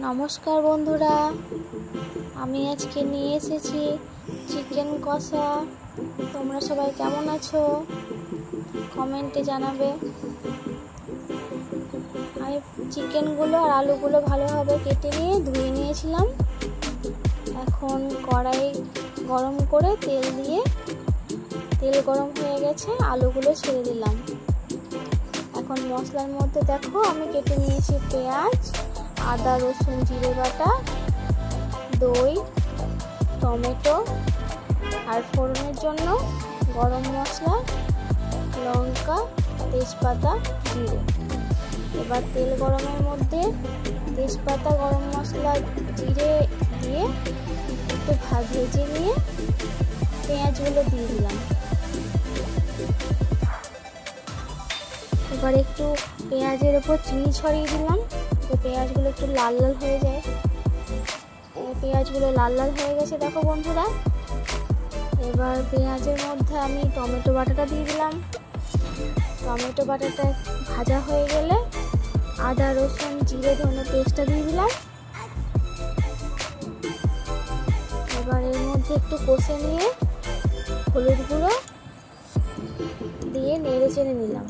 নমস্কার বন্ধুরা, আমি আজকে নিয়ে এসেছি চিকেন কষা। তোমরা সবাই কেমন আছো কমেন্টে জানাবে। আমি চিকেনগুলো আর আলুগুলো ভালোভাবে কেটে নিয়ে ধুয়ে নিয়েছিলাম। এখন কড়াই গরম করে তেল গরম হয়ে গেছে, আলুগুলো ছেড়ে দিলাম। এখন মশলার মধ্যে দেখো আমি কেটে নিয়েছি পেঁয়াজ, আদা রসুন জিরে বাটা, দই, টমেটো আর ফোড়নের জন্য গরম মশলা, লঙ্কা, তেজপাতা, জিরে। এবার তেল গরমের মধ্যে তেজপাতা, গরম মশলা, জিরে দিয়ে একটু ভেজে নিয়ে পেঁয়াজগুলো দিয়ে দিলাম। এবার একটু পেঁয়াজের ওপর চিনি ছড়িয়ে দিলাম, তো পেঁয়াজগুলো একটু লাল লাল হয়ে যায়। পেঁয়াজগুলো লাল লাল হয়ে গেছে দেখো বন্ধুরা। এবার পেঁয়াজের মধ্যে আমি টমেটো বাটাটা দিয়ে দিলাম। টমেটো বাটাটা ভাজা হয়ে গেলে আদা রসুন জিরে ধনে পেস্টটা দিয়ে দিলাম। এবার এর মধ্যে একটু কষে নিয়ে হলুদ গুঁড়ো দিয়ে নেড়ে চেড়ে নিলাম।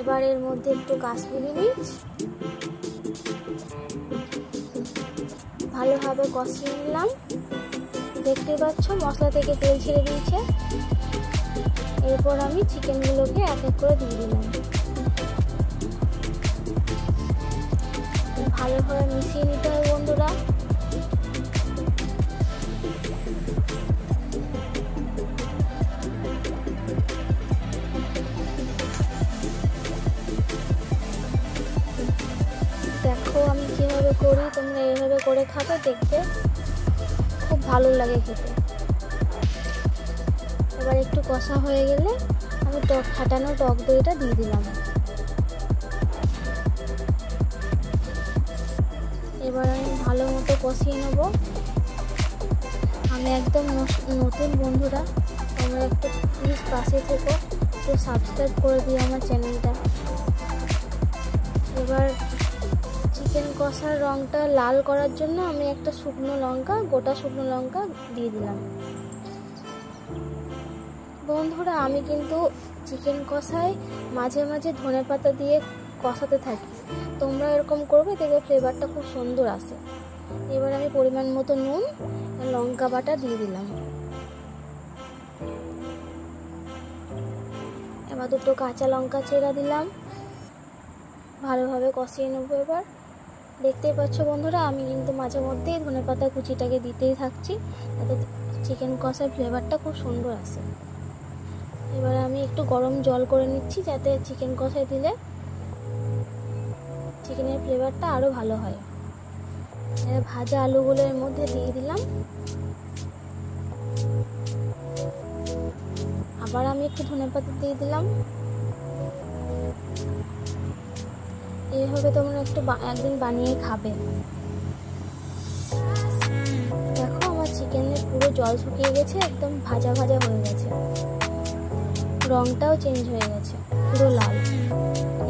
এবার এর মধ্যে একটু কাশ্মীরি মির্চ ভালোভাবে কষিয়ে নিলাম। দেখতে পাচ্ছ মশলা থেকে তেল ছেড়ে দিয়েছে। এরপর আমি চিকেনগুলোকে এক এক করে দিয়ে দিলাম। ভালোভাবে মিশিয়ে নিতে হবে বন্ধুরা। দেখো আমি কিভাবে করি, তোমরা এভাবে করে খাবে, দেখতে খুব ভালো লাগে খেতে। এবার একটু কষা হয়ে গেলে আমি ফাটানো টক দইটা দিয়ে দিলাম। এবার আমি ভালো মতো কষিয়ে নেব। আমি একদম নতুন বন্ধুরা, তোমরা একটু প্লিজ পাশে থেকো, একটু সাবস্ক্রাইব করে দিও আমার চ্যানেলটা। এবার চিকেন কষার রঙটা লাল করার জন্য আমি একটা গোটা শুকনো লঙ্কা দিয়ে দিলাম। বন্ধুরা আমি কিন্তু চিকেন কষায় মাঝে মাঝে ধনেপাতা দিয়ে কষাতে থাকি, তোমরা এরকম করবে, দেখবে ফ্লেভারটা খুব সুন্দর আসে। এবার আমি পরিমাণ মতো নুন আর লঙ্কা বাটা দিয়ে দিলাম। এবার দুটো কাঁচা লঙ্কা চেরা দিলাম। ভালোভাবে কষিয়ে নেবো। এবার দেখতেই পাচ্ছ বন্ধুরা আমি কিন্তু মাঝে মধ্যেই ধনেপাতা কুচিটাকে দিতেই থাকছি, যাতে চিকেন কষার ফ্লেভারটা খুব সুন্দর আসে। এবার আমি একটু গরম জল করে নিচ্ছি, যাতে চিকেন কষায় দিলে চিকেনের ফ্লেভারটা আরও ভালো হয়। ভাজা আলুগুলো এর মধ্যে দিয়ে দিলাম। আবার আমি একটু ধনেপাতা দিয়ে দিলাম। এইভাবে তোমরা একদিন বানিয়ে খাবে। দেখো আমার চিকেনের পুরো জল শুকিয়ে গেছে, একদম ভাজা ভাজা হয়ে গেছে, রংটাও চেঞ্জ হয়ে গেছে, পুরো লাল।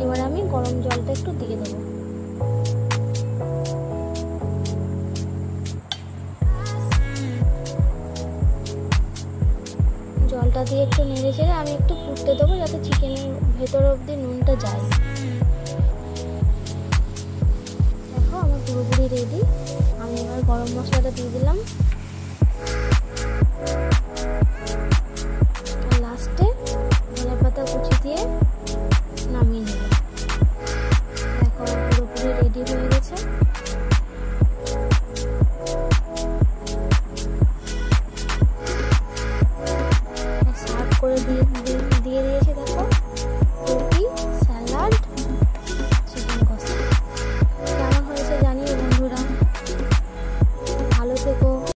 এবার আমি গরম জলটা একটু দিয়ে দেবো। জলটা দিয়ে একটু নেড়ে চেড়ে আমি একটু ফুটতে দেবো, যাতে চিকেনের ভেতর অবধি নুনটা যায়। দেখো আমার পুরোপুরি রেডি। আমি এবার গরম মশলাটা দিয়ে দিলাম।